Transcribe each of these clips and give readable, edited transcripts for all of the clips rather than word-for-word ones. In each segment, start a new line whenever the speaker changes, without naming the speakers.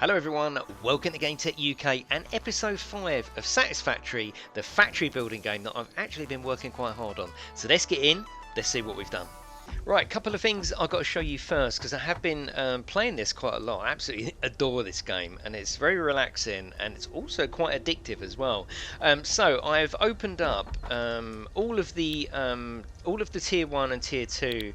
Hello everyone, welcome to GametechUK and episode 5 of Satisfactory, the factory building game that I've actually been working quite hard on. So let's get in, let's see what we've done. Right, couple of things I've got to show you first because I have been playing this quite a lot. I absolutely adore this game and it's very relaxing and it's also quite addictive as well. So I've opened up all of the tier 1 and tier 2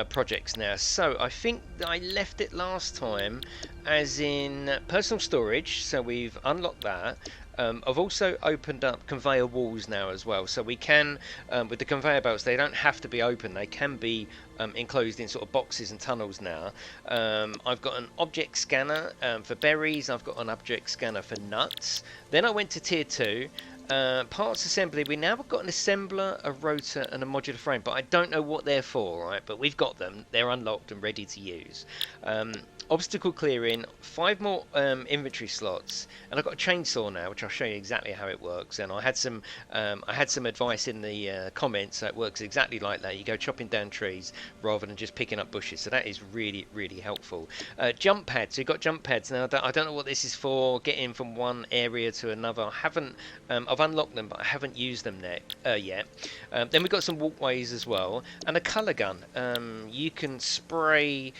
projects now. So I think I left it last time as in personal storage, so we've unlocked that. I've also opened up conveyor walls now as well, so we can, with the conveyor belts, they don't have to be open, they can be enclosed in sort of boxes and tunnels now. I've got an object scanner for berries, I've got an object scanner for nuts. Then I went to tier 2. Parts assembly, we now have got an assembler, a rotor and a modular frame, but I don't know what they're for, right? But we've got them, they're unlocked and ready to use. Obstacle clearing, 5 more inventory slots, and I've got a chainsaw now, which I'll show you exactly how it works. And I had some advice in the comments that it works exactly like that. You go chopping down trees rather than just picking up bushes, so that is really, really helpful. Jump pads, so you've got jump pads now. I don't know what this is for, getting from one area to another. I've unlocked them, but I haven't used them yet. Then we've got some walkways as well, and a colour gun. You can spray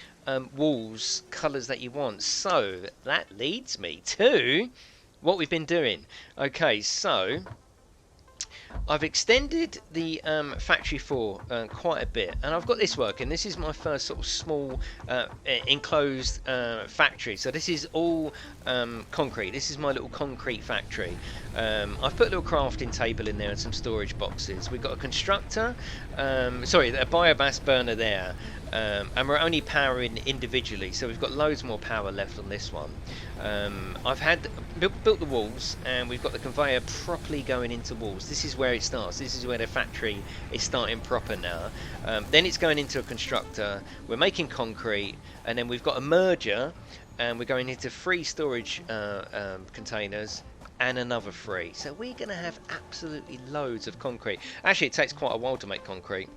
walls colours that you want, so that leads me to what we've been doing. Okay, so I've extended the factory 4 quite a bit, and I've got this working. This is my first sort of small enclosed factory, so this is all concrete. This is my little concrete factory. I've put a little crafting table in there and some storage boxes. We've got a constructor, a biomass burner there, and we're only powering individually, so we've got loads more power left on this one. I've built the walls, and we've got the conveyor properly going into walls. This is where it starts. This is where the factory is starting proper now. Then it's going into a constructor. We're making concrete, and then we've got a merger, and we're going into 3 storage containers and another 3. So we're going to have absolutely loads of concrete. Actually, it takes quite a while to make concrete.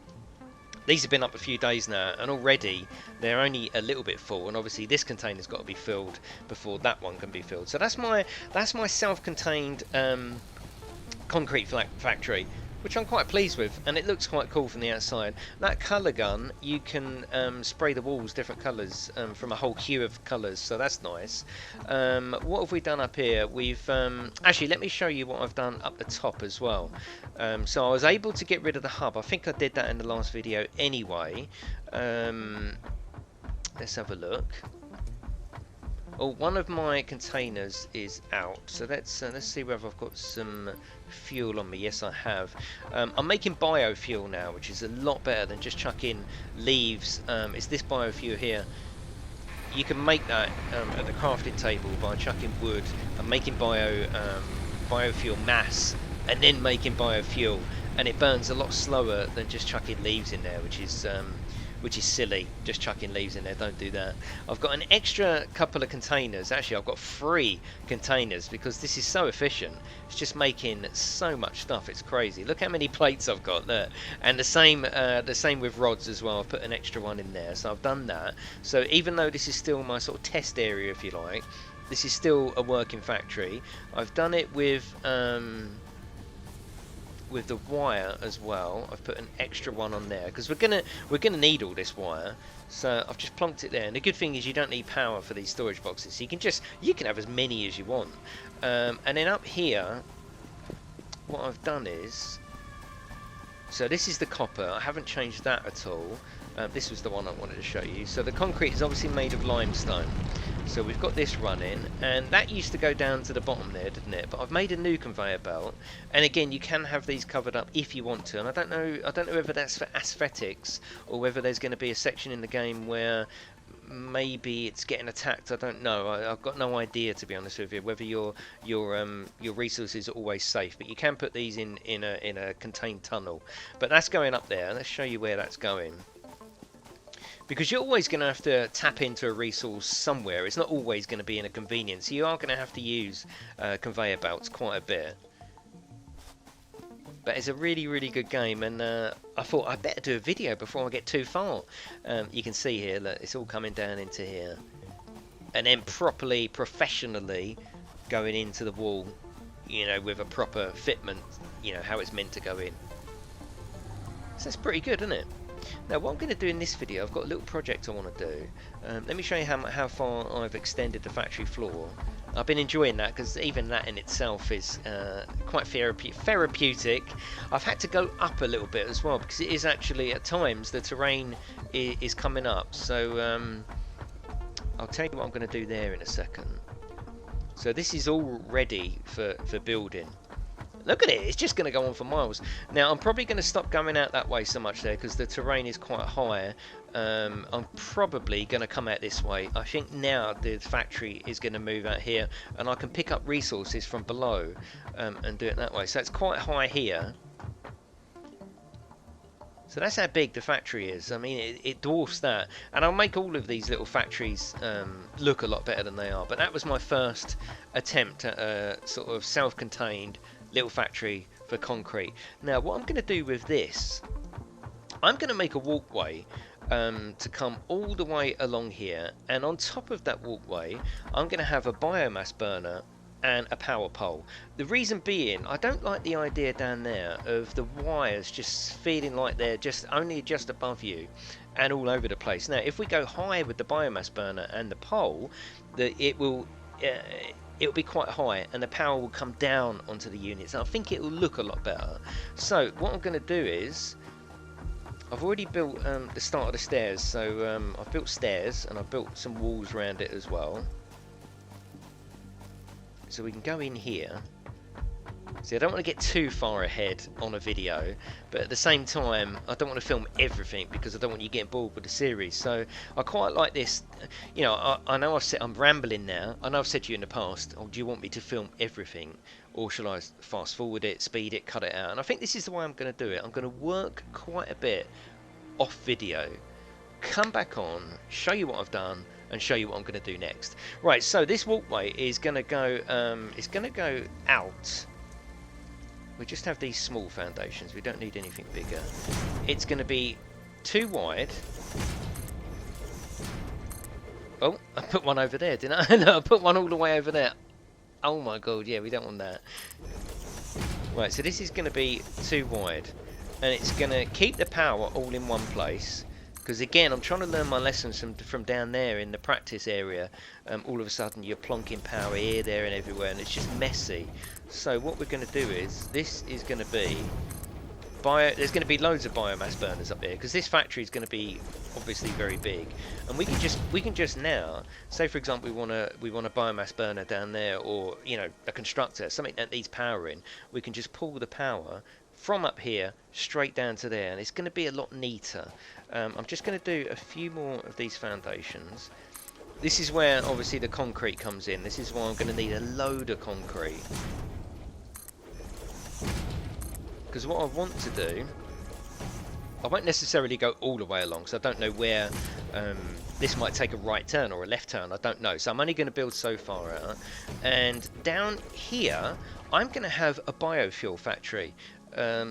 These have been up a few days now, and already they're only a little bit full. And obviously, this container's got to be filled before that one can be filled. So that's my self-contained concrete factory, which I'm quite pleased with, and it looks quite cool from the outside. That colour gun, you can spray the walls different colours from a whole queue of colours, so that's nice. What have we done up here? We've actually, let me show you what I've done up the top as well. So I was able to get rid of the hub. I think I did that in the last video anyway. Let's have a look. Oh, one of my containers is out, so let's see whether I've got some fuel on me. Yes, I have. I'm making biofuel now, which is a lot better than just chucking leaves. It's this biofuel here. You can make that at the crafting table by chucking wood and making biofuel mass, and then making biofuel, and it burns a lot slower than just chucking leaves in there, which is silly. Just chucking leaves in there, don't do that. I've got an extra couple of containers. Actually, I've got 3 containers because this is so efficient. It's just making so much stuff, it's crazy. Look how many plates I've got there. And the same with rods as well. I've put an extra one in there, so I've done that. So even though this is still my sort of test area, if you like, this is still a working factory. I've done it with the wire as well. I've put an extra one on there because we're gonna need all this wire, so I've just plonked it there. And the good thing is you don't need power for these storage boxes, so you can have as many as you want. And then up here, what I've done is, so this is the copper. I haven't changed that at all. This was the one I wanted to show you. So the concrete is obviously made of limestone. So we've got this running, and that used to go down to the bottom there, didn't it? But I've made a new conveyor belt, and again, you can have these covered up if you want to. And I don't know whether that's for aesthetics or whether there's going to be a section in the game where maybe it's getting attacked. I don't know. I've got no idea, to be honest with you, whether your resources are always safe. But you can put these in a contained tunnel. But that's going up there. Let's show you where that's going. Because you're always going to have to tap into a resource somewhere. It's not always going to be in a convenience. You are going to have to use conveyor belts quite a bit. But it's a really, really good game, and I thought I'd better do a video before I get too far. You can see here that it's all coming down into here. and then properly, professionally going into the wall, you know, with a proper fitment, you know, how it's meant to go in. So that's pretty good, isn't it? Now what I'm going to do in this video, I've got a little project I want to do. Let me show you how far I've extended the factory floor. I've been enjoying that because even that in itself is quite therapeutic. I've had to go up a little bit as well because it is actually at times the terrain is coming up. So I'll tell you what I'm going to do there in a second. So this is all ready for building. Look at it, it's just going to go on for miles. Now I'm probably going to stop going out that way so much there because the terrain is quite high. I'm probably going to come out this way. I think now the factory is going to move out here and I can pick up resources from below and do it that way. So it's quite high here. So that's how big the factory is. I mean, it dwarfs that. And I'll make all of these little factories look a lot better than they are. But that was my first attempt at a sort of self-contained little factory for concrete. Now what I'm going to do with this, I'm going to make a walkway to come all the way along here, and on top of that walkway I'm going to have a biomass burner and a power pole. The reason being, I don't like the idea down there of the wires just feeling like they're just above you and all over the place. Now if we go high with the biomass burner and the pole, it'll be quite high and the power will come down onto the units. I think it will look a lot better. So what I'm going to do is, I've already built the start of the stairs. So I've built stairs and I've built some walls around it as well. So we can go in here. See, I don't want to get too far ahead on a video, but at the same time I don't want to film everything because I don't want you getting bored with the series. So I quite like this. You know, I know I'm rambling now. I know I've said to you in the past, oh, do you want me to film everything, or shall I fast forward it, speed it, cut it out? And I think this is the way I'm going to do it. I'm going to work quite a bit off video, come back on, show you what I've done, and show you what I'm going to do next. Right, so this walkway is going to go out. We just have these small foundations, we don't need anything bigger. It's going to be too wide. Oh, I put one over there, didn't I? No, I put one all the way over there. Oh my god, yeah, we don't want that. Right, so this is going to be too wide, and it's going to keep the power all in one place. Because again, I'm trying to learn my lessons from down there in the practice area. All of a sudden you're plonking power here, there and everywhere, and it's just messy. So what we're going to do is, this is going to be there's going to be loads of biomass burners up there, because this factory is going to be obviously very big, and we can just now say, for example, we want a biomass burner down there, or you know, a constructor, something that needs power in. We can just pull the power from up here straight down to there, and it's going to be a lot neater. I'm just going to do a few more of these foundations. This is where obviously the concrete comes in. This is why I'm going to need a load of concrete, because what I want to do, I won't necessarily go all the way along, so I don't know where this might take a right turn or a left turn, I don't know. So I'm only going to build so far out, and down here I'm going to have a biofuel factory.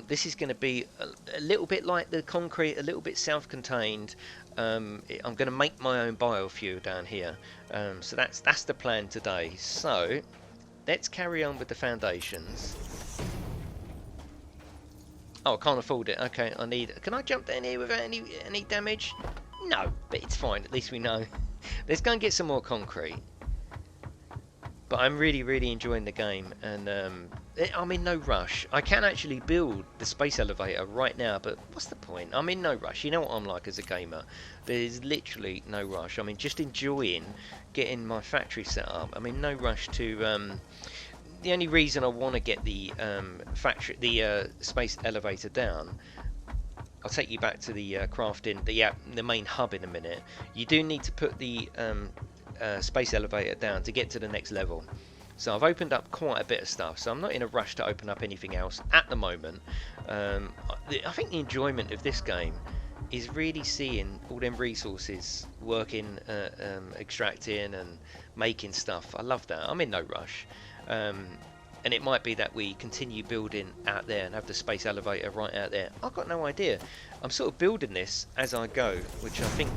This is going to be a little bit like the concrete, a little bit self-contained. I'm going to make my own biofuel down here. So that's the plan today. So let's carry on with the foundations. Oh, I can't afford it. Okay, can I jump down here without any damage? No, but it's fine. At least we know. Let's go and get some more concrete. But I'm really enjoying the game, and I'm in no rush. I can actually build the space elevator right now, but what's the point? I'm in no rush. You know what I'm like as a gamer. There's literally no rush. I mean, just enjoying getting my factory set up. I'm in no rush to. The only reason I want to get the space elevator down, I'll take you back to the crafting, the main hub in a minute. You do need to put the space elevator down to get to the next level. So I've opened up quite a bit of stuff, so I'm not in a rush to open up anything else at the moment. I think the enjoyment of this game is really seeing all them resources working, extracting and making stuff. I love that. I'm in no rush. And it might be that we continue building out there and have the space elevator right out there. I've got no idea. I'm sort of building this as I go, which I think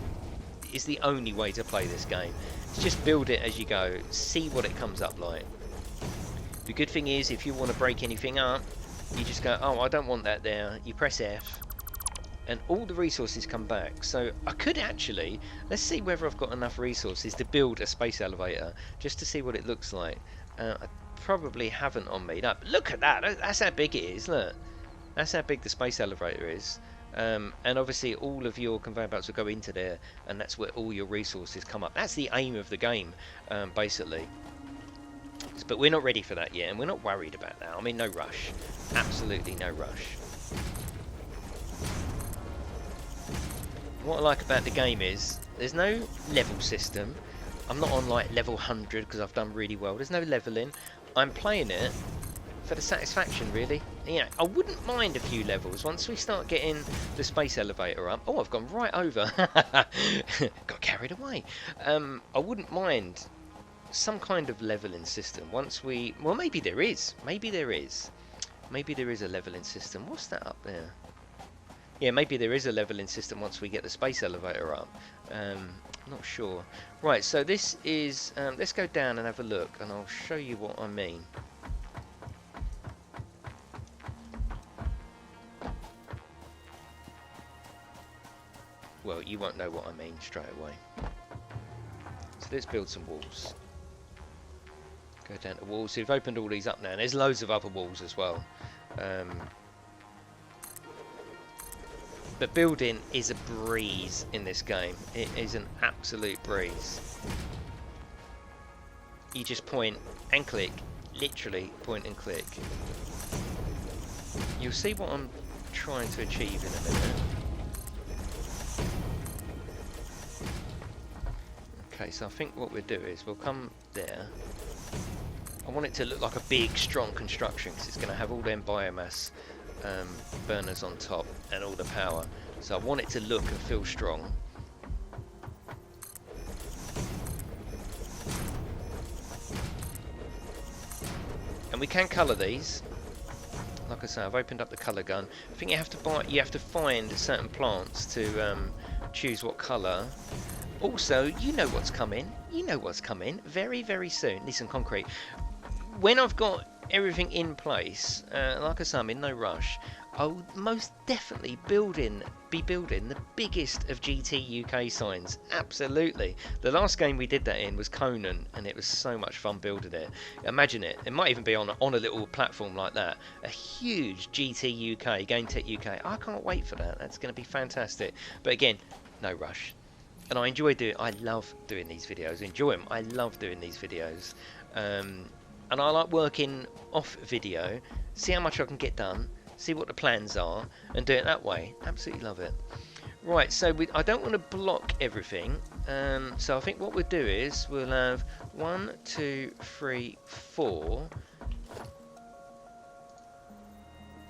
is the only way to play this game. It's just build it as you go, see what it comes up like. The good thing is, if you want to break anything up, you just go, oh, I don't want that there. You press F, and all the resources come back. So I could actually, let's see whether I've got enough resources to build a space elevator, just to see what it looks like. I probably haven't on me. No, look at that. That's how big it is. Look, that's how big the space elevator is. And obviously all of your conveyor belts will go into there, and that's where all your resources come up. That's the aim of the game, basically. But we're not ready for that yet, and we're not worried about that. I mean, no rush. Absolutely no rush. What I like about the game is there's no level system. I'm not on like level 100 because I've done really well. There's no leveling. I'm playing it for the satisfaction, really. Yeah, I wouldn't mind a few levels once we start getting the space elevator up. Oh, I've gone right over. Got carried away. I wouldn't mind some kind of leveling system once we... Well, maybe there is. Maybe there is. Maybe there is a leveling system. What's that up there? Yeah, maybe there is a leveling system once we get the space elevator up. Not sure. Right, so this is... let's go down and have a look, and I'll show you what I mean. Well, you won't know what I mean straight away. So let's build some walls. Go down to walls. So we've opened all these up now, and there's loads of other walls as well. But building is a breeze in this game. It is an absolute breeze. You just point and click, literally point and click. You'll see what I'm trying to achieve in a minute. Okay, so I think what we'll do is we'll come there. I want it to look like a big, strong construction because it's going to have all them biomass burners on top and all the power. So I want it to look and feel strong. And we can colour these. Like I say, I've opened up the colour gun. I think you have to find certain plants to choose what colour. Also, you know what's coming. You know what's coming very, very soon. Need some concrete. When I've got everything in place, like I say, I'm in no rush. I'll most definitely be building the biggest of GT UK signs. Absolutely. The last game we did that in was Conan, and it was so much fun building it. Imagine it. It might even be on a little platform like that. A huge GT UK, GameTech UK. I can't wait for that. That's going to be fantastic. But again, no rush. And I enjoy I love doing these videos. Enjoy them. I love doing these videos. And I like working off video, see how much I can get done, see what the plans are, and do it that way. Absolutely love it. Right, so I don't want to block everything. So I think what we'll do is we'll have 1, 2, 3, 4.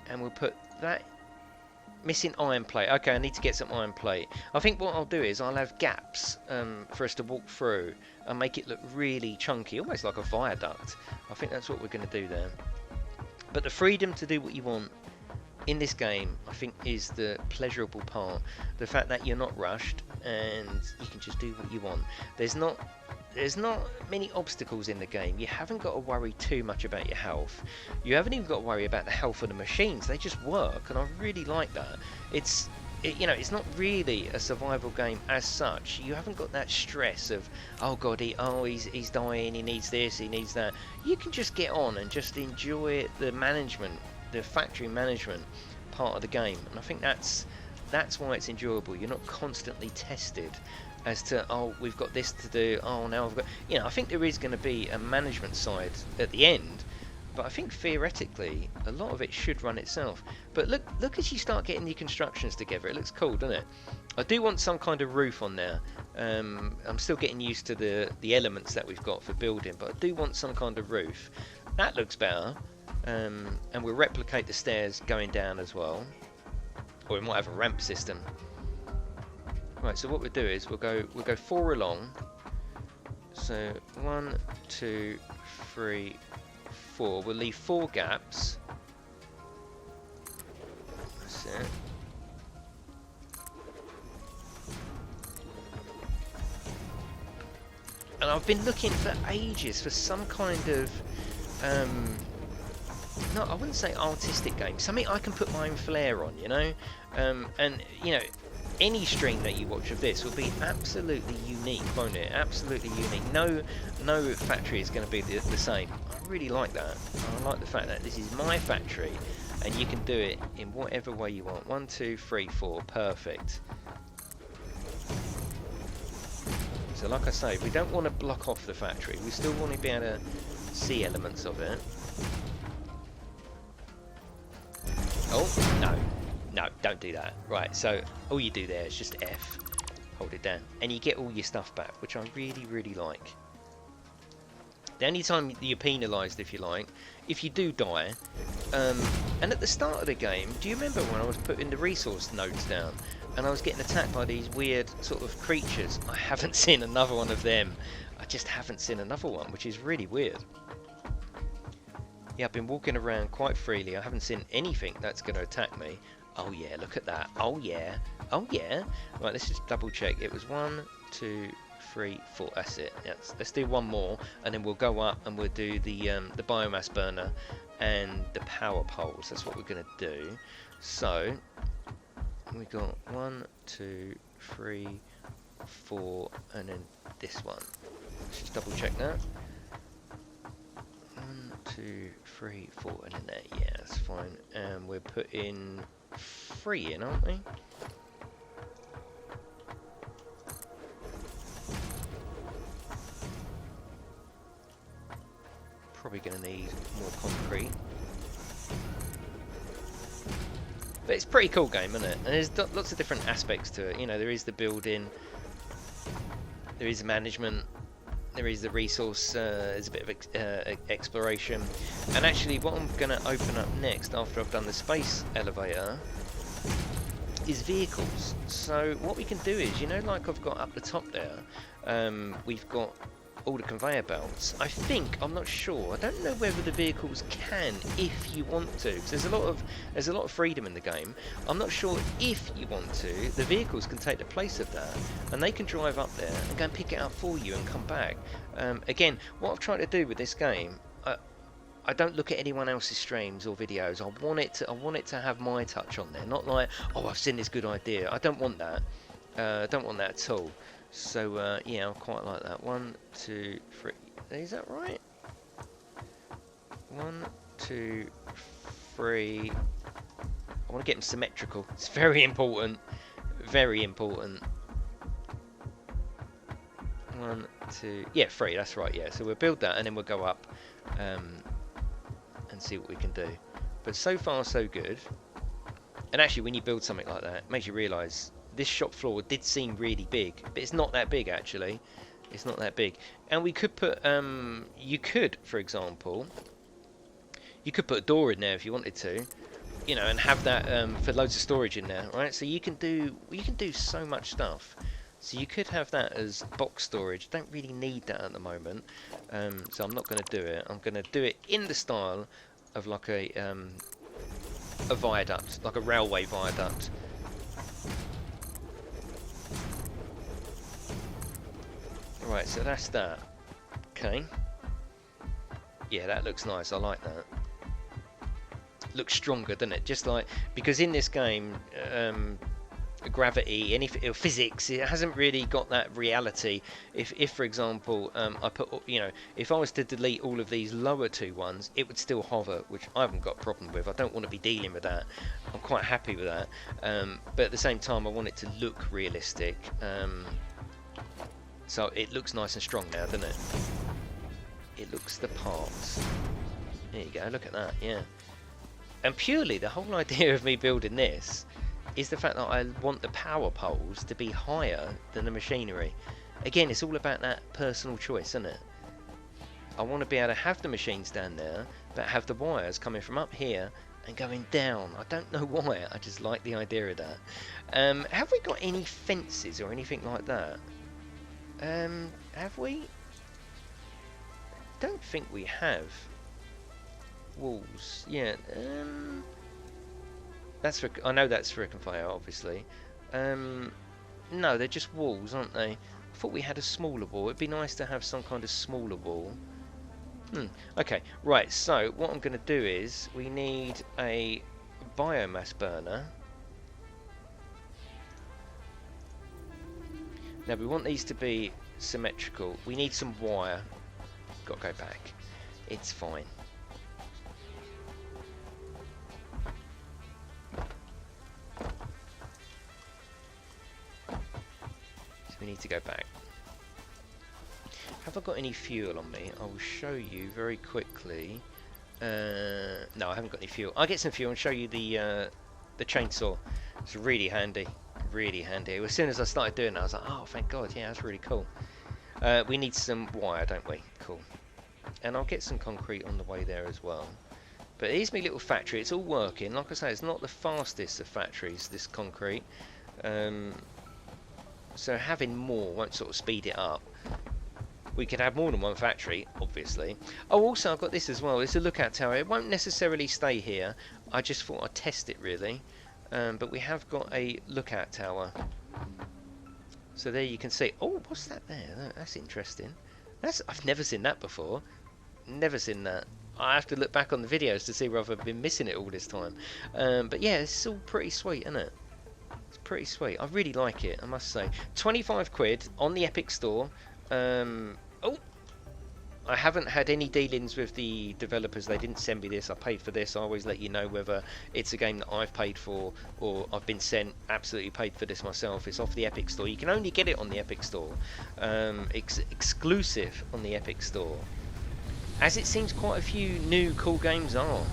And we'll put that... Missing iron plate. Okay, I need to get some iron plate. I think what I'll do is I'll have gaps for us to walk through and make it look really chunky, almost like a viaduct. I think that's what we're going to do there. But the freedom to do what you want in this game, I think, is the pleasurable part. The fact that you're not rushed and you can just do what you want. There's not many obstacles in the game. You haven't got to worry too much about your health. You haven't even got to worry about the health of the machines. They just work, and I really like that. It's not really a survival game as such. You haven't got that stress of, oh god, he's dying, he needs this, he needs that. You can just get on and just enjoy the management, the factory management part of the game, and I think that's why it's enjoyable. You're not constantly tested as to, oh, we've got this to do, oh, now I've got... I think there is going to be a management side at the end, but I think theoretically a lot of it should run itself. But look as you start getting the constructions together, it looks cool, doesn't it? I do want some kind of roof on there. I'm still getting used to the elements that we've got for building, but I do want some kind of roof. That looks better. And we'll replicate the stairs going down as well. Or we might have a ramp system. Right, so what we'll do is we'll go 4 along. So 1, 2, 3, 4. We'll leave 4 gaps. That's it. and I've been looking for ages for some kind of no, I wouldn't say artistic game, something I can put my own flair on, you know. And you know, any stream that you watch of this will be absolutely unique, won't it? Absolutely unique. No factory is going to be the same. I really like that. I like the fact that this is my factory and you can do it in whatever way you want. 1, 2, 3, 4, perfect. So like I say, we don't want to block off the factory. We still want to be able to see elements of it. Oh, no. No, don't do that. Right, so all you do there is just F. Hold it down. And you get all your stuff back, which I really, really like. The only time you're penalised, if you like, if you do die. And at the start of the game, do you remember when I was putting the resource nodes down and I was getting attacked by these weird sort of creatures? I haven't seen another one of them. I just haven't seen another one, which is really weird. Yeah, I've been walking around quite freely. I haven't seen anything that's going to attack me. Oh yeah, look at that. Oh yeah. Oh yeah. Right, let's just double check. It was 1, 2, 3, 4. That's it. Yes. Let's do one more, and then we'll go up and we'll do the biomass burner and the power poles. That's what we're going to do. So we got 1, 2, 3, 4, and then this one. Let's just double check that. 1, 2, 3, 4, and then there. Yeah, that's fine. And we're putting 3 in, aren't we? Probably going to need more concrete. But it's a pretty cool game, isn't it? And there's lots of different aspects to it. You know, there is the building, there is management, there is the resource, there's a bit of exploration. And actually what I'm going to open up next after I've done the space elevator is vehicles. So what we can do is, you know, like I've got up the top there, we've got all the conveyor belts. I think, I'm not sure, I don't know whether the vehicles can if you want to, because there's a lot of freedom in the game. I'm not sure if you want to, the vehicles can take the place of that and they can drive up there and go and pick it up for you and come back. Again, what I've tried to do with this game, I don't look at anyone else's streams or videos. I want it to have my touch on there, not like, oh, I've seen this good idea. I don't want that. I don't want that at all. So yeah, I quite like that. 1, 2, 3. Is that right? 1, 2, 3. I want to get them symmetrical. It's very important. Very important. 1, 2. Yeah, 3. That's right. Yeah. So we'll build that and then we'll go up and see what we can do. But so far so good. And actually, when you build something like that, it makes you realise this shop floor did seem really big, but it's not that big actually. It's not that big. And we could put, you could, for example, you could put a door in there if you wanted to, you know, and have that for loads of storage in there, right? So you can do so much stuff. So you could have that as box storage. Don't really need that at the moment, so I'm not going to do it. I'm going to do it in the style of like a viaduct, like a railway viaduct. Right, so that's that. Okay. Yeah, that looks nice. I like that. Looks stronger, doesn't it? Just like, because in this game, gravity, physics, it hasn't really got that reality. If for example, I put, you know, if I was to delete all of these lower 2 ones, it would still hover, which I haven't got a problem with. I don't want to be dealing with that. I'm quite happy with that. But at the same time, I want it to look realistic. So it looks nice and strong now, doesn't it? It looks the parts. There you go, look at that, yeah. And purely, the whole idea of me building this is the fact that I want the power poles to be higher than the machinery. Again, it's all about that personal choice, isn't it? I want to be able to have the machines down there, but have the wires coming from up here and going down. I don't know why, I just like the idea of that. Have we got any fences or anything like that? Have we? Don't think we have. Walls, yeah. That's for, I know that's for a conveyor, obviously. No, they're just walls, aren't they? thought we had a smaller wall. It'd be nice to have some kind of smaller wall. Okay, right, so what I'm going to do is we need a biomass burner. Now we want these to be symmetrical. We need some wire. Got to go back. It's fine. So we need to go back. Have I got any fuel on me? I will show you very quickly. No, I haven't got any fuel. I'll get some fuel and show you the chainsaw. It's really handy. Really handy. As soon as I started doing that, I was like, oh, thank God. Yeah, that's really cool. We need some wire, don't we? Cool. And I'll get some concrete on the way there as well. But here's my little factory. It's all working. Like I say, it's not the fastest of factories, this concrete. So having more won't sort of speed it up. We could have more than one factory, obviously. Oh, also I've got this as well. It's a lookout tower. It won't necessarily stay here. I just thought I'd test it, really. But we have got a lookout tower. So there you can see. Oh, what's that there? That's interesting. I've never seen that before. Never seen that. I have to look back on the videos to see whether I've been missing it all this time. But yeah, it's all pretty sweet, isn't it? It's pretty sweet. I really like it, I must say. 25 quid on the Epic Store. Oh, I haven't had any dealings with the developers. They didn't send me this. I paid for this. I always let you know whether it's a game that I've paid for or I've been sent. Absolutely paid for this myself. It's off the Epic Store. You can only get it on the Epic Store. Exclusive on the Epic Store. As it seems quite a few new cool games are.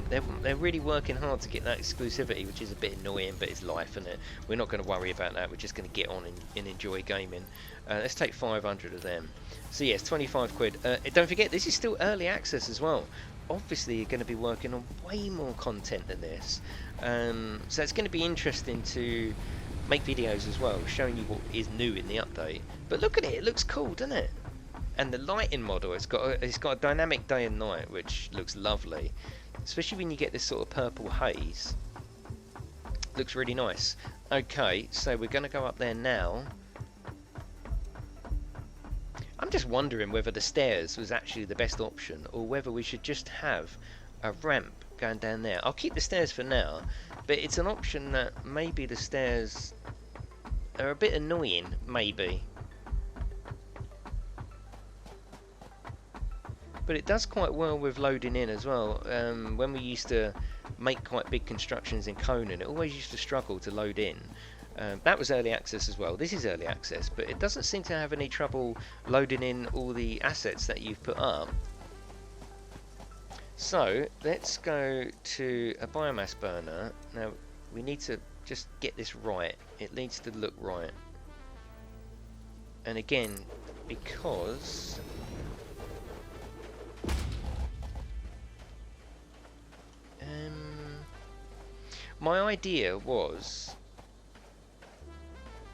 They're really working hard to get that exclusivity, which is a bit annoying, but it's life, isn't it? We're not going to worry about that. We're just going to get on and enjoy gaming. Let's take 500 of them. So yes, 25 quid. Don't forget, this is still early access as well. Obviously, you're going to be working on way more content than this. So it's going to be interesting to make videos as well, showing you what is new in the update. But look at it. It looks cool, doesn't it? And the lighting model, it's got a dynamic day and night, which looks lovely, especially when you get this sort of purple haze. Looks really nice. Okay, so we're going to go up there now. I'm just wondering whether the stairs was actually the best option, or whether we should just have a ramp going down there. I'll keep the stairs for now, but it's an option that maybe the stairs are a bit annoying, maybe. But it does quite well with loading in as well. When we used to make quite big constructions in Conan, it always used to struggle to load in. That was early access as well. This is early access, but it doesn't seem to have any trouble loading in all the assets that you've put up. So let's go to a biomass burner. Now we need to just get this right. It needs to look right. And again, because my idea was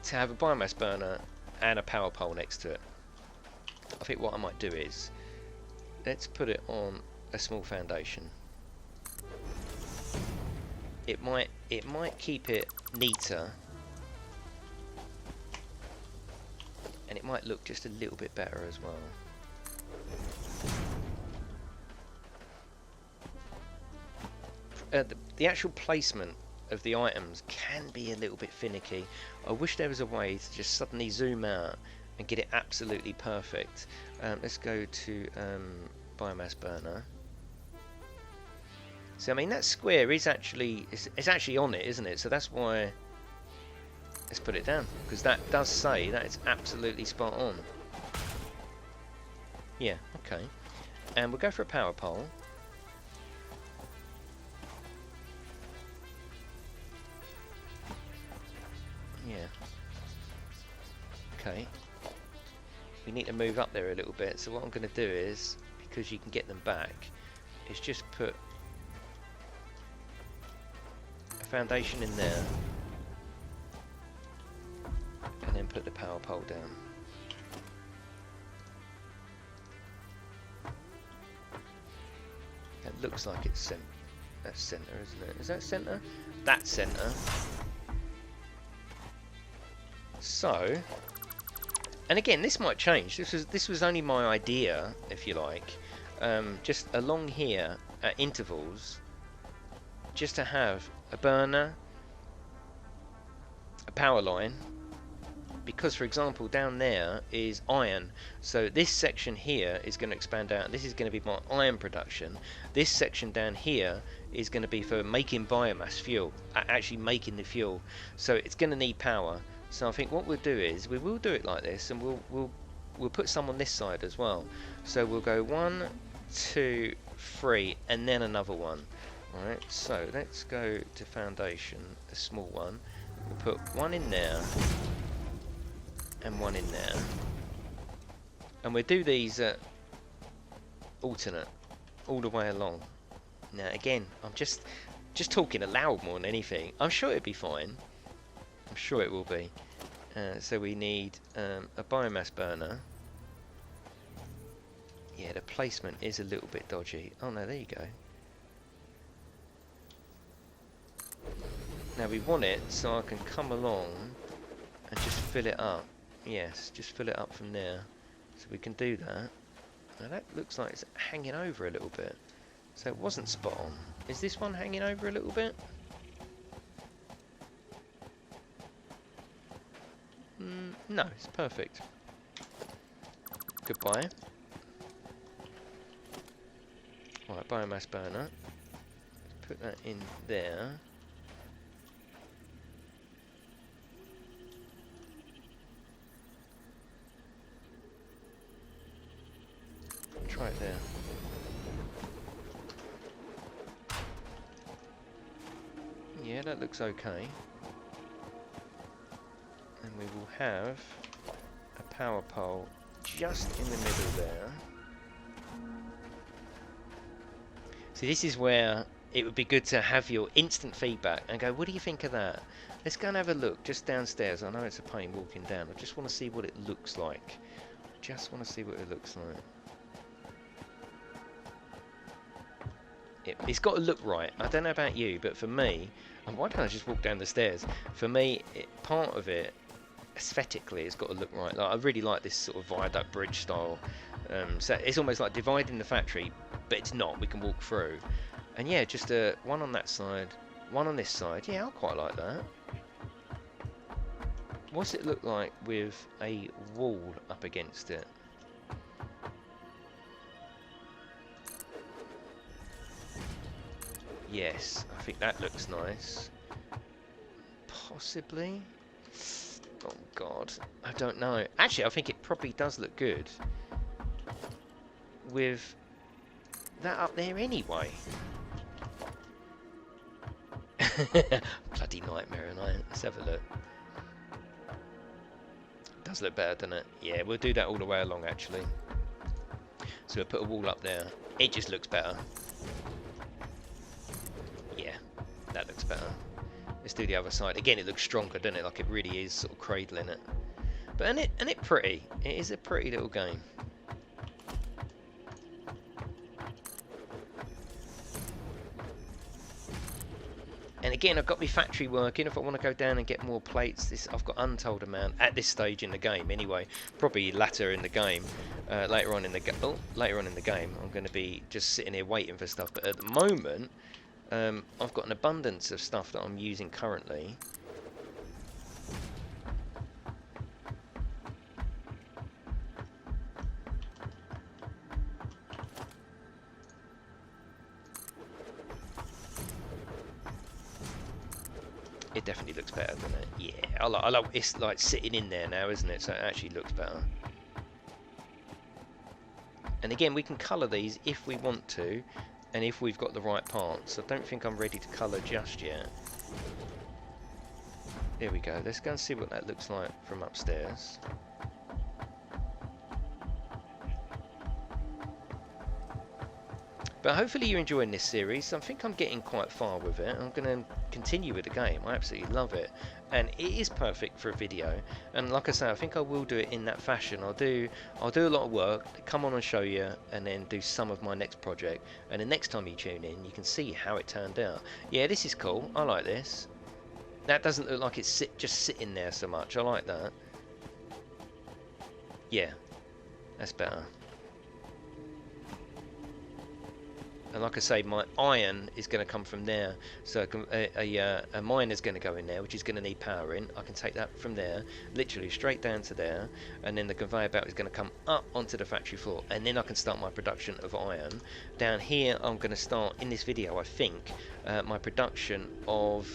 to have a biomass burner and a power pole next to it. I think what I might do is, let's put it on a small foundation. It might keep it neater, and it might look just a little bit better as well. The actual placement of the items can be a little bit finicky. I wish there was a way to just suddenly zoom out and get it absolutely perfect. Let's go to biomass burner. So I mean that square is actually it's actually on it, isn't it? So that's why. Let's put it down, because that does say that it's absolutely spot on. Yeah, okay. And we'll go for a power pole. Yeah. Okay. We need to move up there a little bit. So what I'm going to do is, because you can get them back, is just put a foundation in there, and then put the power pole down. That looks like it's that's center, isn't it? Is that center? That's center. So And again, this might change. This was only my idea, if you like. Just along here at intervals, just to have a burner, a power line, because for example down there is iron, so this section here is going to expand out. This is going to be my iron production. This section down here is going to be for making biomass fuel, actually making the fuel, so it's going to need power. So I think what we'll do is we will do it like this, and we'll put some on this side as well. So we'll go 1, 2, 3, and then another one. Alright, so let's go to foundation, a small one. We'll put one in there and one in there, and we'll do these alternate all the way along. Now again, I'm just talking aloud more than anything. I'm sure it'll be fine. I'm sure it will be. So we need a biomass burner. Yeah, the placement is a little bit dodgy. Oh no, there you go. Now we want it so I can come along and just fill it up. Yes, just fill it up from there. So we can do that. Now that looks like it's hanging over a little bit. So it wasn't spot on. Is this one hanging over a little bit? No, it's perfect. Goodbye. Right, biomass burner. Let's put that in there. Try it there. Yeah, that looks okay. And we will have a power pole just in the middle there. See, this is where it would be good to have your instant feedback and go, what do you think of that? Let's go and have a look just downstairs. I know it's a pain walking down. I just want to see what it looks like. Just want to see what it looks like. It's got to look right. I don't know about you, but for me, and why don't I just walk down the stairs? For me, part of it, aesthetically, it's got to look right. Like, I really like this sort of viaduct bridge style. So it's almost like dividing the factory, but it's not. We can walk through. And yeah, just one on that side, one on this side. Yeah, I quite like that. What's it look like with a wall up against it? Yes, I think that looks nice. Possibly. Oh god, I don't know. Actually, I think it probably does look good with that up there anyway. Bloody nightmare, and let's have a look. Does look better, doesn't it? Yeah, we'll do that all the way along actually. So we'll put a wall up there. It just looks better. Yeah, that looks better. Let's do the other side. Again, it looks stronger, doesn't it? Like it really is sort of cradling it. But isn't it pretty? It is a pretty little game. And again, I've got my factory working. If I want to go down and get more plates, I've got untold amount at this stage in the game. Anyway, probably later in the game, later on in the game, I'm going to be just sitting here waiting for stuff. But at the moment, I've got an abundance of stuff that I'm using currently. It definitely looks better, doesn't it? Yeah, I like it's like sitting in there now, isn't it? So it actually looks better. And again, we can colour these if we want to, and if we've got the right parts. I don't think I'm ready to colour just yet. Here we go. Let's go and see what that looks like from upstairs. But hopefully you're enjoying this series. I think I'm getting quite far with it. I'm going to continue with the game. I absolutely love it. And it is perfect for a video. And like I say, I think I will do it in that fashion. I'll do a lot of work, come on and show you, and then do some of my next project. And the next time you tune in, you can see how it turned out. Yeah, this is cool. I like this. That doesn't look like it's just sitting there so much. I like that. Yeah, that's better. And like I say, my iron is going to come from there, so a mine is going to go in there, which is going to need power in. I can take that from there, literally straight down to there, and then the conveyor belt is going to come up onto the factory floor, and then I can start my production of iron. Down here, I'm going to start, in this video, I think, my production of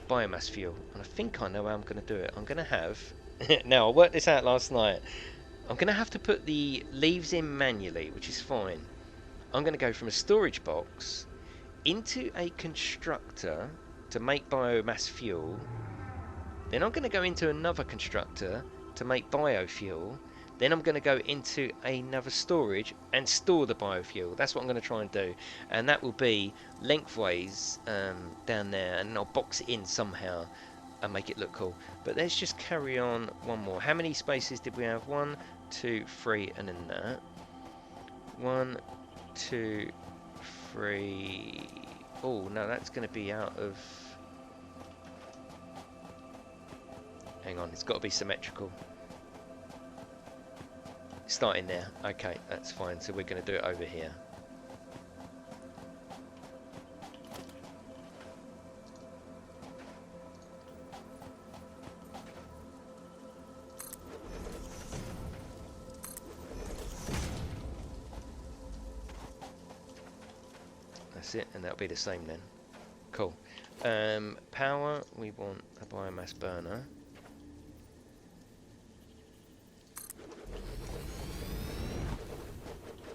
biomass fuel, and I think I know how I'm going to do it. I'm going to have, now I worked this out last night, I'm going to have to put the leaves in manually, which is fine. I'm going to go from a storage box into a constructor to make biomass fuel. Then I'm going to go into another constructor to make biofuel. Then I'm going to go into another storage and store the biofuel. That's what I'm going to try and do. And that will be lengthways down there. And I'll box it in somehow and make it look cool. But let's just carry on one more. How many spaces did we have? 1, 2, 3, and then that. 1, 2, 3. Oh no, that's going to be out of. Hang on, it's got to be symmetrical. Starting there. Okay, that's fine. So we're going to do it over here. That's it, and that'll be the same then. Cool. Power, we want a biomass burner.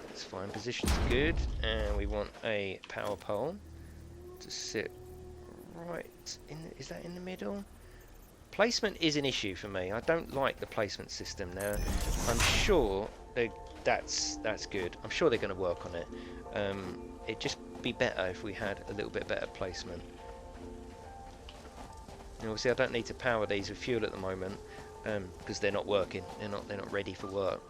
That's fine, position's good, and we want a power pole to sit right in. Is that in the middle? Placement is an issue for me. I don't like the placement system now. I'm sure that's good. I'm sure they're going to work on it. It'd just be better if we had a little bit better placement. And obviously I don't need to power these with fuel at the moment because they're not working. They're not ready for work.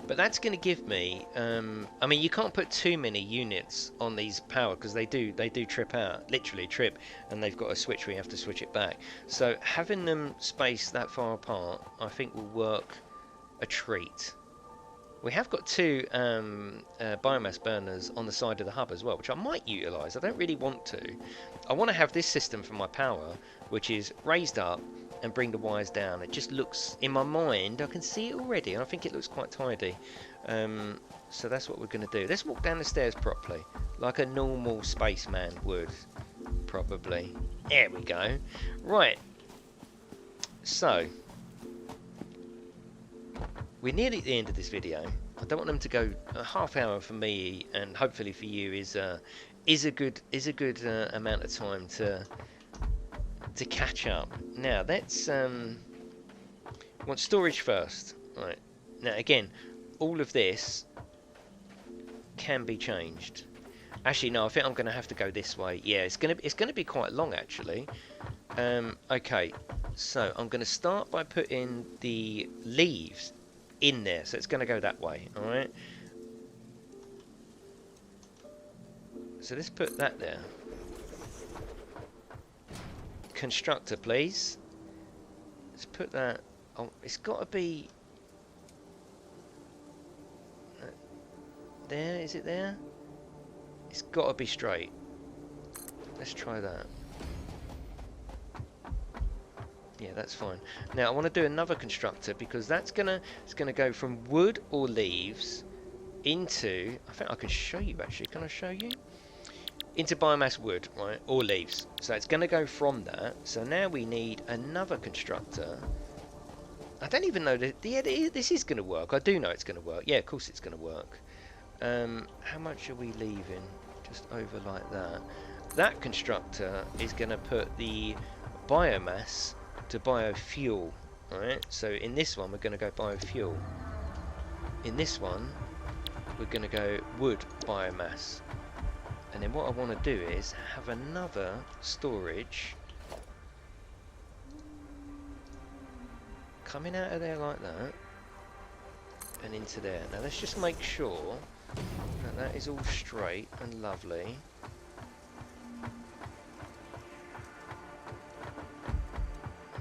But that's going to give me. I mean, you can't put too many units on these power because they do trip out, literally trip, and they've got a switch where you have to switch it back. So having them spaced that far apart, I think will work a treat. We have got 2 biomass burners on the side of the hub as well, which I might utilise. I don't really want to. I want to have this system for my power, which is raised up and bring the wires down. It just looks, in my mind, I can see it already, and I think it looks quite tidy. So that's what we're going to do. Let's walk down the stairs properly, like a normal spaceman would, probably. There we go. Right. So we're nearly at the end of this video. I don't want them to go. A half hour for me, and hopefully for you, is a good amount of time to catch up. Now let's want storage first. Right. Now again, all of this can be changed. Actually, no. I think I'm going to have to go this way. Yeah, it's going to be quite long actually. Okay. So I'm going to start by putting the leaves in there, so it's going to go that way. All right, so let's put that there. Constructor, please. Let's put that. Oh, it's got to be there. Is it there? It's got to be straight. Let's try that. Yeah, that's fine. Now I want to do another constructor because it's gonna go from wood or leaves into. I think I can show you actually. Can I show you? Into biomass wood, right, or leaves. So it's going to go from that. So now we need another constructor. I don't even know that. Yeah, this is going to work. I do know it's going to work. Yeah, of course it's going to work. How much are we leaving? Just over like that. That constructor is going to put the biomass to biofuel. Alright, so in this one we're going to go biofuel. In this one we're going to go wood biomass. And then what I want to do is have another storage coming out of there like that and into there. Now let's just make sure that that is all straight and lovely.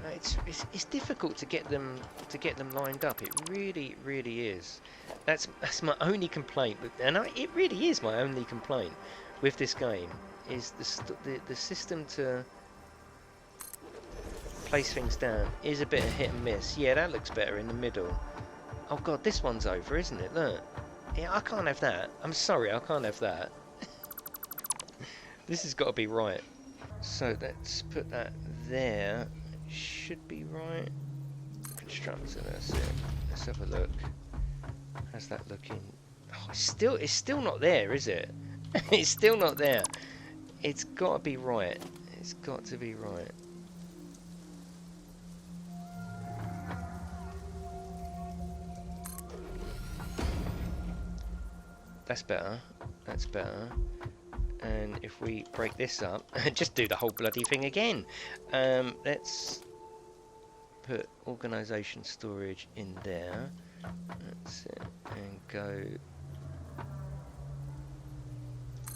it's difficult to get them lined up. It really is. That's my only complaint, and it really is my only complaint with this game, is the system to place things down is a bit of hit and miss. Yeah, that looks better in the middle. Oh god, this one's over, isn't it? Look. Yeah, I can't have that. I'm sorry, I can't have that. This has got to be right. So let's put that there. Should be right. Constructor, that's it. Let's have a look. How's that looking? Oh, it's still not there, is it? It's still not there. It's got to be right. It's got to be right. That's better. That's better. And if we break this up, just do the whole bloody thing again. Let's put organisation storage in there. That's it. And go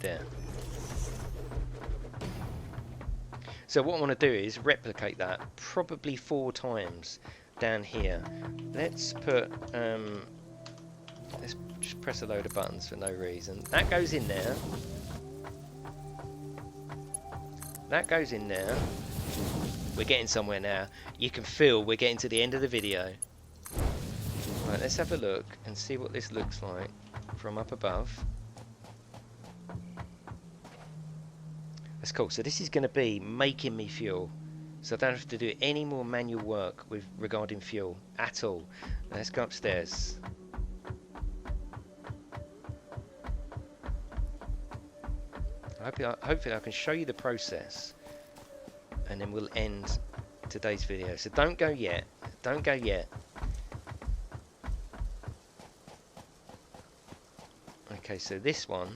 there. So what I want to do is replicate that probably 4 times down here. Let's put let's just press a load of buttons for no reason. That goes in there. That goes in there. We're getting somewhere now. You can feel we're getting to the end of the video. Right, let's have a look and see what this looks like from up above. That's cool. So this is going to be making me fuel. So I don't have to do any more manual work regarding fuel at all. Let's go upstairs. Hopefully I can show you the process, and then we'll end today's video. So don't go yet. Don't go yet. Okay, so this one.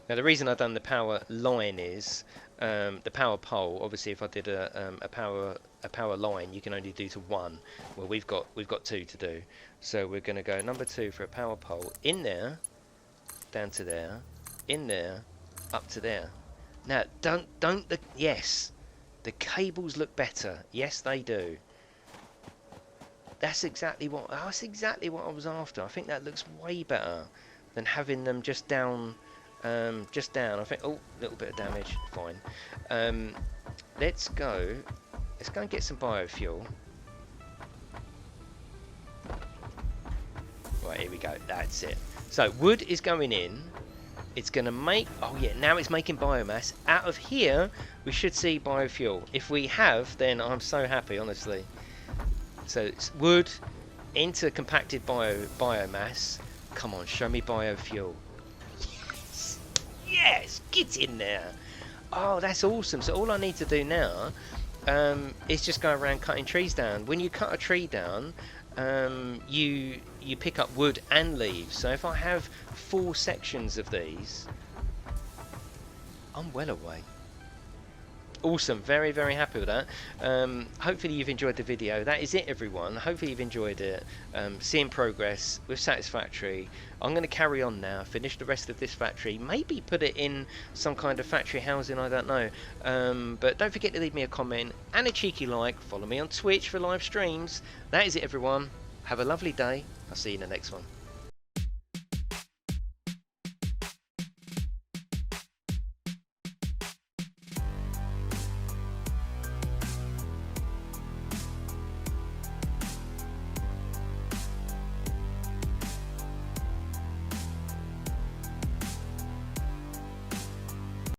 Now the reason I've done the power line is the power pole. Obviously, if I did a power line, you can only do to 1. Well, we've got 2 to do. So we're going to go number 2 for a power pole in there. Down to there, in there, up to there. Now, yes, the cables look better. Yes, they do. That's exactly what I was after. I think that looks way better than having them just down. I think. Oh, a little bit of damage. Fine. Let's go and get some biofuel. Right, here we go. That's it. So wood is going in. It's going to make... Oh yeah, now it's making biomass. Out of here, we should see biofuel. If we have, then I'm so happy, honestly. So it's wood into compacted biomass. Come on, show me biofuel. Yes! Yes! Get in there! Oh, that's awesome. So all I need to do now is just go around cutting trees down. When you cut a tree down... you pick up wood and leaves. So if I have 4 sections of these, I'm well away. Awesome, very happy with that. Hopefully you've enjoyed the video. That is it, everyone. Hopefully you've enjoyed it. Seeing progress with Satisfactory. I'm going to carry on now, finish the rest of this factory, maybe put it in some kind of factory housing, I don't know. But don't forget to leave me a comment and a cheeky like. Follow me on Twitch for live streams. That is it, everyone. Have a lovely day. I'll see you in the next one.